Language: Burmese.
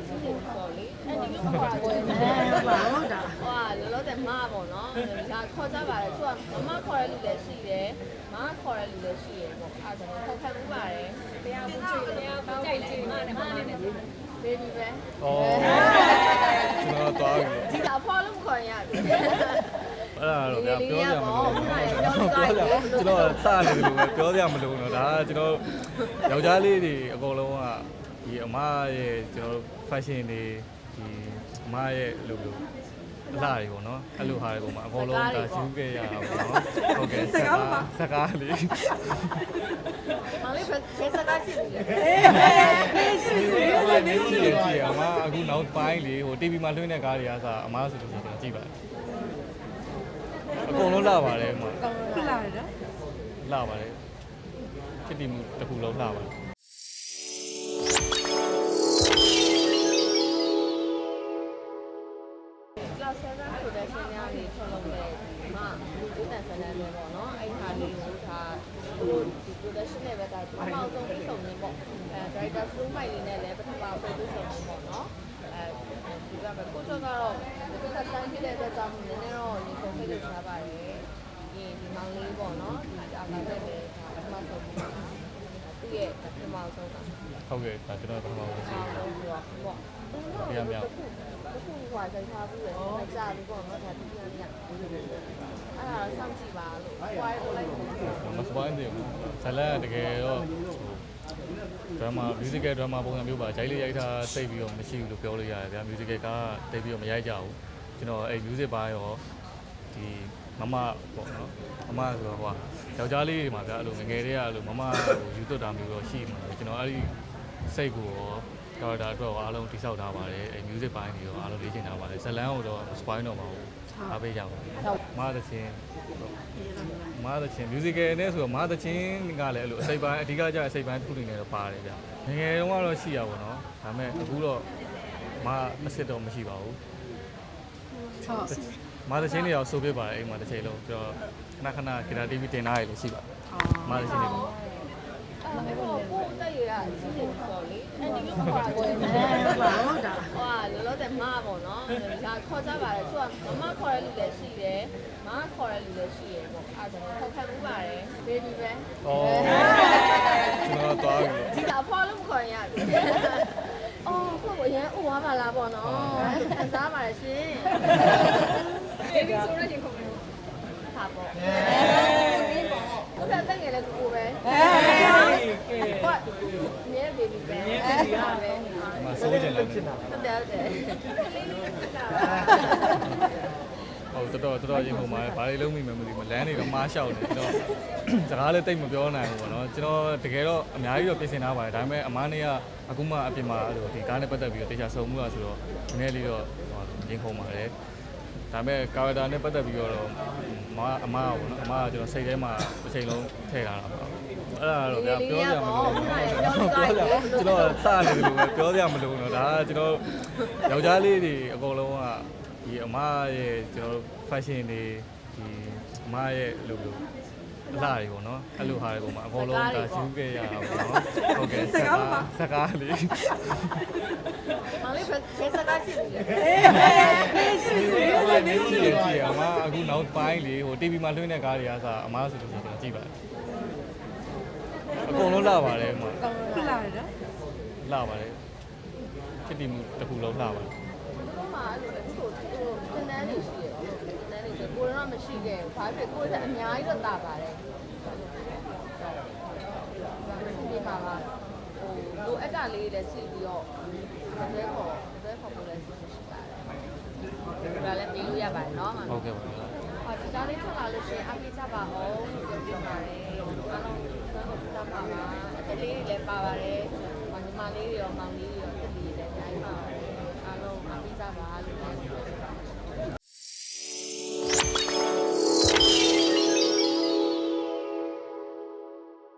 ရှိနေဆိုလေအဲ့ဒီလိုခေါ်တာကိုလည်းဟုတ်တာဟိုကလောလောဆယ်မပေါ့နော်ဒါခေါ်ကြပါတယ်သူကမခေါ်ရလူလည်းရှိတယ်မခေါ်ရလူလည်းရှိတယ်ပေါ့အဲ့ဒါဆိုခေါ်ခံမှုပါတယ်တရားဘူးချွေတရားပေါင်းကြိုက်တယ်မနဲ့မနဲ့ဘေဘီပဲဩကျွန်တော်သွားပြီ ဒီတော့ဖော်လို့ခေါ်ရတယ်အဲ့ဒါတော့ဗျာပြောရမလို့ကျွန်တော်စနေတယ်လို့ပဲပြောရမလို့တော့ဒါကကျွန်တော်ယောက်ျားလေးတွေအကုန်လုံးကဒီအမရဲ့ကျွန်တော် fashion တွေဒီအမရဲ့လိုလိုအလားတွေပေါ့နော်အဲ့လိုဟာတွေပုံမှာအကုန်လုံးဒါရှင်းခဲ့ရတာပေါ့နော်ဟုတ်ကဲ့စကားလေးမောင်လေးဘယ်စကားကြည့်လဲနေကြည့်အမအခုနောက်ပိုင်းလေဟို TV မှာလွှင့်တဲ့ကားတွေကစားအမဆိုလို့ကျွန်တော်ကြည့်ပါတယ်အကုန်လုံးလှပါတယ်အမဖြစ်လာတယ်နော်လှပါတယ်ဖြစ်တည်မှုတစ်ခုလုံးလှပါတယ်လောက်ဆယ်ကဆိုတဲ့ရှင်များတွေထုတ်လုပ်တဲ့ဒီမှာဒီတန်ဆန်တယ်ပေါ့နော်အဲ့ဟာလေးကိုဒါဟိုဒီ production နဲ့ပဲဒါပထမဆုံးပြီးဆုံးနေပေါ့director flow မိုက်လေးနဲ့လည်းပထမဆုံးပြီးဆုံးနေပေါ့နော်ဒီကပဲကိုတော့ကတော့ဒီကစမ်းဖြစ်တဲ့အတွက်ကြောင့်နည်းနည်းတော့ဒီပုံဖိတ်လို့ထားပါတယ်ဒီမောင်လေးပေါ့နော်ဒီအာလာတဲ့ပဲပထမဆုံးပြီးတာသူ့ရဲ့ပထမဆုံးကဟုတ်ကဲ့ဒါကျွန်တော်ပထမဆုံးစီးပေါ့ပြန်မြောက်အခုဟိုဆိုင်ထားဘူးလေမကြဘူးပေါ့နော်ဒါပြပြန်ရအဲ့ဒါစောင့်ကြည့်ပါလို့ဟိုကိုလိုက်မစပိုင်းတယ်ဇလန်တကယ်တော့ဒရမာ musical drama ပုံစံမျိုးပါဂျိုင်းလေးရိုက်ထားတိတ်ပြီးတော့မရှိဘူးလို့ပြောလို့ရတယ်ဗျာ musical ကတိတ်ပြီးတော့မရိုက်ကြဘူးကျွန်တော်အဲ့ music ပိုင်းရောဒီမမပေါ့နော်မမဆိုတော့ဟိုယောက်ျားလေးတွေမှာဗျာအဲ့လိုငငယ်တွေကအဲ့လိုမမဟိုယူသွတ်တာမျိုးတော့ရှိမှာကျွန်တော်အဲ့ဒီစိတ်ကိုရောကာရက်တာအတွက်အားလုံးတိဆောက်ထားပါတယ်အဲ music ပိုင်းတွေရောအားလုံးလေ့ကျင့်ထားပါတယ်ဇလန်ကိုတော့ spoil တော့မဟုတ်အားပေးကြပါမားသချင်း musical နဲ့ဆိုတော့မားသချင်းကလည်းအဲ့လိုအစိပ်ပိုင်းအဓိကကျအစိပ်ပိုင်းတစ်ခုနေတော့ပါတယ်ဗျငငယ်တုန်းကတော့ရှိရပါတော့ဒါပေမဲ့အခုတော့မားအစ်စ်တော့မရှိပါဘူးမားသချင်းတွေရောဆိုပြပါတယ်အိမ်မှာတစ်ချိန်လုံးကျွန်တော်ခဏဂီတာ TV တင်ထားရလို့ရှိပါတယ်မားသချင်းတွေအဲ့ကိုတက်ရရှိနေဆိုလေအဲ့ဒီလိုခေါ်တာကိုလည်းဟုတ်တာဟိုကလောလောဆယ်မပေါ့နော်ဒါခေါ်ကြပါတယ်သူကမခေါ်ရလူလည်းရှိတယ်မခေါ်ရလူလည်းရှိရပေါ့အဲ့ဒါဆိုခေါ်ခံမှုပါတယ်ဘေဘီပဲဩကျွန်တော်သွားပြီဒီတော့ဖော်လို့ခေါ်ရတယ်အော်ကိုအရင်ဥသွားပါလားပေါ့နော်ခံစားပါတယ်ရှင်ဘေဘီဆိုရရင်ခေါ်မယ်ဟာပေါ့ဟုတ်တယ်တက်ငယ်လည်းကိုပဲဟုတ်မြဲဘေဘီပဲမဆိုးကြတယ်ဟုတ်တယ်တော်ရင်ပုံမှာဘာတွေလုံးမိမှမသိဘူးလမ်းတွေတော့မားလျှောက်နေကျွန်တော်စကားလည်းတိတ်မပြောနိုင်ဘူးပေါ့နော်ကျွန်တော်တကယ်တော့အများကြီးတော့ပြင်ဆင်ထားပါတယ်ဒါပေမဲ့အမားနေကအခုမှအပြင်မှာအဲ့လိုဒီကားနဲ့ပတ်သက်ပြီးတော့တေချာစုံမှုလားဆိုတော့နည်းနည်းလေးတော့ရင်ခုန်ပါတယ်ဒါပေမဲ့ကာရက်တာနဲ့ပတ်သက်ပြီးတော့အမားပေါ့နော်အမားကကျွန်တော်စိတ်ထဲမှာတစ်ချိန်လုံးထည့်ထားတာပါအဲ့ဒါတော့ဗျာပြောရမလို့ကျွန်တော်စနေတယ်လို့ပဲပြောရမလို့တော့ဒါကကျွန်တော်ယောက်ျားလေးတွေအကုန်လုံးကဒီအမရဲ့ကျွန်တော် fashion တွေဒီအမရဲ့လိုလိုအလားတွေပေါ့နော်အဲ့လိုဟာတွေပုံမှာအကုန်လုံးဒါရှင်းခဲ့ရတာပေါ့နော်ဟုတ်ကဲ့စကားလေးမောင်လေးဘယ်စကားကြည့်လဲနေကြည့်အမအခုနောက်ပိုင်းလေဟို TV မှာလွှင့်တဲ့ကားတွေကစားအမဆိုလို့ကျွန်တော်ကြည့်ပါတယ်အကုန်လုံးလှပါတယ်အမဖြစ်လာတယ်နော်လှပါတယ်ဖြစ်တည်မှုတစ်ခုလုံးလှပါတယ်ဒီမှာအဲ့လိုလေသူ့ကိုတန်းနေရှိတယ်တန်းနေဆိုကိုတော့မရှိခဲ့ဘူးဘာဖြစ်ကိုကအများကြီးတော့တာပါတယ်ဒီမှာကဟိုလိုအပ်တာလေးလည်းစီပြီးတော့ဘယ်ခေါ်ဖို့လဲစီရှိပါတယ်ဒါလည်းပြီးလို့ရပါတယ်နော်ဟုတ်ကဲ့ပါဗျာဒီကားလေးထွက်လာလို့ရှိရင်အပြေးကြပါအောင်လို့ပြောပါတယ်အားလုံးစမ်းလို့ပြတာပါပါအလေးတွေလည်းပါပါတယ်ညီမလေးတွေရောမောင်လေးတွေရောတက်လေးတွေလည်းအများကြီးပါပါတယ်အားလုံးအပြေးကြပါလို့